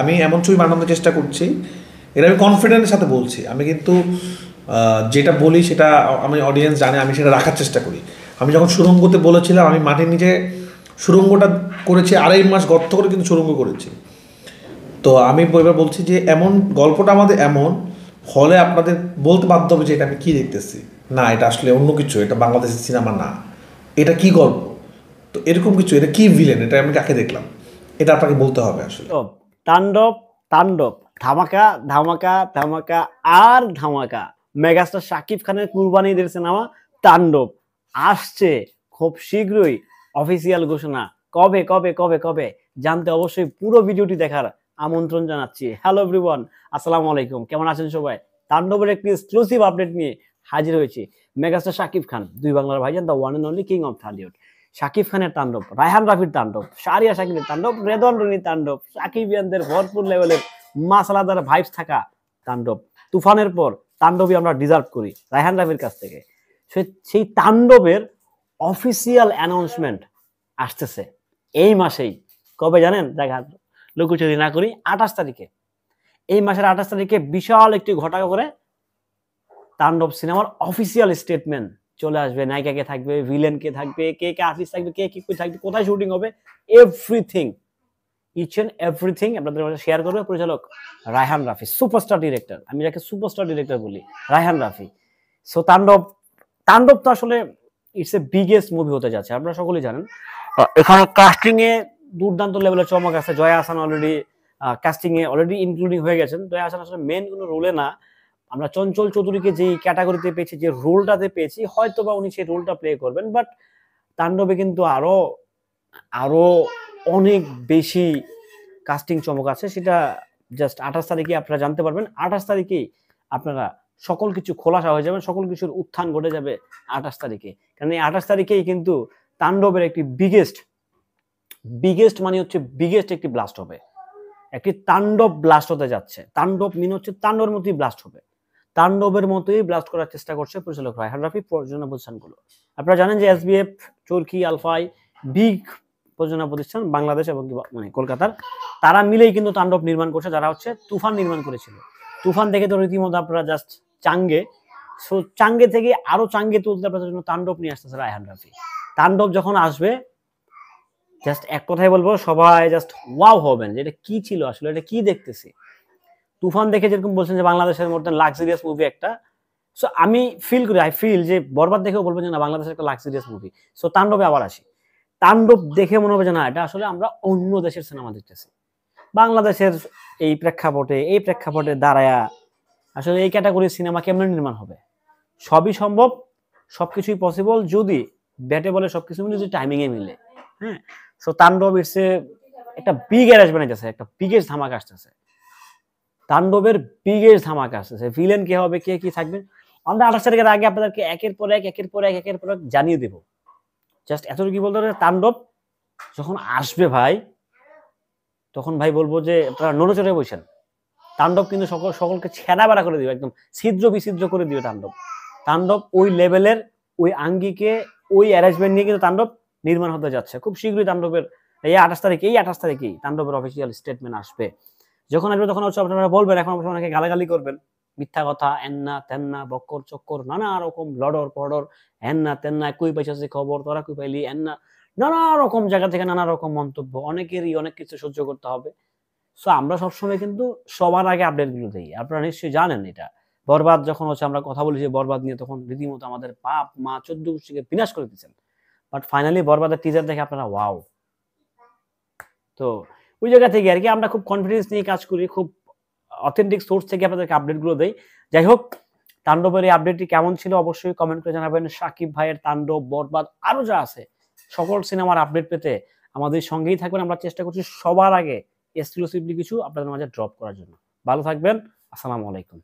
আমি এমন ছবি বানানোর চেষ্টা করছি, এটা আমি কনফিডেন্সের সাথে বলছি। আমি কিন্তু যেটা বলি সেটা আমি অডিয়েন্স জানে, আমি সেটা রাখার চেষ্টা করি। আমি যখন সুড়ঙ্গতে বলেছিলাম আমি মাটির নিচে সুড়ঙ্গটা করেছি, 2.5 মাস গর্ত করে কিন্তু সুড়ঙ্গ করেছি। তো আমি এবার বলছি যে এমন গল্পটা আমাদের এমন, হলে আপনাদের বলতে বাধ্য হবে যে এটা আমি কী দেখতেছি, না এটা আসলে অন্য কিছু, এটা বাংলাদেশের সিনেমা না, এটা কি গল্প, তো এরকম কিছু, এটা কি ভিলেন, এটা আমি কাকে দেখলাম, এটা আপনাকে বলতে হবে আসলে। তাণ্ডব তাণ্ডব, ধামাকা ধামাকা ধামাকা আর ধামাকা। মেগাস্টার শাকিব খানের কুরবানি ঈদের সিনেমা তাণ্ডব আসছে খুব শীঘ্রই, অফিসিয়াল ঘোষণা। কবে কবে কবে কবে জানতে অবশ্যই পুরো ভিডিওটি দেখার আমন্ত্রণ জানাচ্ছি। হ্যালো এভরিওয়ান, আসসালামু আলাইকুম, কেমন আছেন সবাই? তাণ্ডবের একটি এক্সক্লুসিভ আপডেট নিয়ে হাজির হয়েছি। মেগাস্টার শাকিব খান, দুই বাংলার ভাইজান, the one and only king of Tollywood. Shakib খানের তাণ্ডব, রায়হান রাফির তাণ্ডব, শাহরিয়া শাকিবের তাণ্ডব, রেদওয়ান রনির তাণ্ডব, শাকিবিয়ানদের ভরপুর লেভেলের মাসালাদার ভাইবস থাকা তাণ্ডব। তুফানের পর তাণ্ডবই আমরা ডিজার্ভ করি রায়হান রাফির কাছ থেকে। সেই তাণ্ডবের অফিসিয়াল অ্যানাউন্সমেন্ট আসতেছে এই মাসেই। কবে জানেন? দেখা লুকোচুরি না করি, 28 তারিখে। এই মাসের 28 তারিখে বিশাল একটি ঘটা করে তাণ্ডব সিনেমার অফিসিয়াল স্টেটমেন্ট চলে আসবে। নায়িকা কে থাকবে, ভিলেন কে থাকবে, কে কে আর্টিস্ট থাকবে, কে কি থাকবে, কোথায় শুটিং হবে, এভরিথিং, ইচ এন্ড এভরিথিং আপনাদের মাঝে শেয়ার করবে পরিচালক রায়হান রাফি, সুপারস্টার ডিরেক্টর। আমি যাকে সুপারস্টার ডিরেক্টর বলি, রায়হান রাফি। সো তাণ্ডব, তাণ্ডব তো আসলে ইটস এ বিগেস্ট মুভি হতে যাচ্ছে, আপনারা সকলেই জানেন। এখানে কাস্টিং এ দুর্দান্ত লেভেলের চমক আছে। জয়া আহসান অলরেডি কাস্টিং এ অলরেডি ইনক্লুডিং হয়ে গেছেন। জয়া আহসান আসলে মেন কোনো রোলে না, আমরা চঞ্চল চৌধুরীকে যে ক্যাটাগরিতে পেয়েছি, যে রোলটাতে পেয়েছি, হয়তো বা উনি সেই রোলটা প্লে করবেন। বাট তাণ্ডবে কিন্তু আরো আরো অনেক বেশি কাস্টিং চমক আছে, সেটা জাস্ট 28 তারিখে আপনারা জানতে পারবেন। 28 তারিখেই আপনারা সকল কিছু খোলাসা হয়ে যাবেন, সকল কিছুর উত্থান ঘটে যাবে 28 তারিখে। কারণ এই 28 তারিখেই কিন্তু তাণ্ডবের একটি বিগেস্ট মানে হচ্ছে বিগেস্ট একটি ব্লাস্ট হবে। একটি তাণ্ডব ব্লাস্ট হতে যাচ্ছে। তাণ্ডব মিন হচ্ছে তাণ্ডবের মতোই ব্লাস্ট হবে। তাণ্ডবের মতোই ব্লাস্ট করার চেষ্টা করছে পরিচালক রায়হান রাফি। প্রযোজনা প্রতিষ্ঠানগুলো আপনারা জানেন যে এসবিএফ, চরকি, আলফাই, বিগ প্রযোজনা প্রতিষ্ঠান বাংলাদেশ এবং মানে কলকাতার, তারা মিলেই কিন্তু তাণ্ডব নির্মাণ করছে, যারা হচ্ছে তুফান নির্মাণ করেছিল। তুফান দেখে তো রীতিমতো আপনারা জাস্ট চাঙ্গে। সো চাঙ্গে থেকে আরো চাঙ্গে তুলতে আপনাদের জন্য তাণ্ডব নিয়ে আসতেছে রায়হান রাফি। তাণ্ডব যখন আসবে, জাস্ট এক কথাই বলবো, সবাই জাস্ট ওয়াও হবেন যে এটা কি ছিল আসলে, এটা কি দেখতেছি। তুফান দেখে যেরকম বলছেন যে বাংলাদেশের মধ্যে লাক্সারিয়াস মুভি একটা, সো আমি আই ফিল যে বরবাদ দেখেও বলবেন যে না, বাংলাদেশের একটা লাক্সারিয়াস মুভি। সো তাণ্ডবে আবার আসি। তাণ্ডব দেখে মনে হবে যে না, এটা আসলে আমরা অন্য দেশের সিনেমা দেখতেছি। বাংলাদেশের এই প্রেক্ষাপটে দাঁড়ায়া আসলে এই ক্যাটাগরির সিনেমা কেমন নির্মাণ হবে? সবই সম্ভব, সবকিছুই পসিবল, যদি ব্যাটে বলে সবকিছু মিলে, যদি টাইমিং এ মিলে। হ্যাঁ, সো তাণ্ডব ইটস একটা বিগ অ্যারেঞ্জমেন্ট আসতেছে, একটা বিগেস্ট ধামাকা আসতেছে। তাণ্ডবের বিগেস্ট ধামাকা আসতেছে। ভিলেন কে হবে, কে কি থাকবে, আমরা 28 তারিখের আগে আপনাদেরকে একের পর এক জানিয়ে দেব। জাস্ট এতটুকু বলতে হবে, তাণ্ডব যখন আসবে ভাই, তখন ভাই বলবো যে আপনারা নড়েচড়ে বসেন। তাণ্ডব কিন্তু সকলকে ছেঁড়া বেড়া করে দিবে, একদম ছিদ্র বিছিদ্র করে দিবে তাণ্ডব। তাণ্ডব ওই লেভেলের, ওই আঙ্গিকে, ওই অ্যারেঞ্জমেন্ট নিয়ে কিন্তু তাণ্ডব নির্মাণ হতে যাচ্ছে। খুব শীঘ্রই তাণ্ডবের এই 28 তারিখেই তাণ্ডবের অফিসিয়াল স্টেটমেন্ট আসবে। যখন আসবে তখন হচ্ছে আপনারা বলবেন, এখন অনেকে গালাগালি করবেন, মিথ্যা কথা, এন্না তেন্না, বক্কর চক্কর, নানা রকম লডর পডর, এন্না তেন্না, কুই পাইছে খবর, তোরা কুই পাইলি, এন্না, নানা রকম জায়গা থেকে নানা রকম মন্তব্য, অনেকেরই অনেক কিছু সহ্য করতে হবে। সো আমরা সবসময় কিন্তু সবার আগে আপডেট গুলো দিই, আপনারা নিশ্চয়ই জানেন এটা। বরবাদ যখন হচ্ছে আমরা কথা বলি যে বরবাদ নিয়ে, তখন রীতিমতো আমাদের বাপ মা 14 গোষ্ঠীকে বিনাশ করে দিচ্ছেন। বাট ফাইনালি বরবাদের টিজার দেখে আপনারা ওয়াও। তো ওই জায়গা থেকে আর কি আমরা খুব কনফিডেন্স নিয়ে কাজ করি, খুব অথেন্টিক সোর্স থেকে আপনাদেরকে আপডেটগুলো দেই। যাই হোক, তাণ্ডবের এই আপডেটটি কেমন ছিল অবশ্যই কমেন্ট করে জানাবেন। শাকিব ভাইয়ের তাণ্ডব, বরবাদ, আরো যা আছে সকল সিনেমার আপডেট পেতে আমাদের সঙ্গেই থাকবেন। আমরা চেষ্টা করছি সবার আগে এক্সক্লুসিভলি কিছু আপনাদের মাঝে ড্রপ করার জন্য। ভালো থাকবেন, আসসালামু আলাইকুম।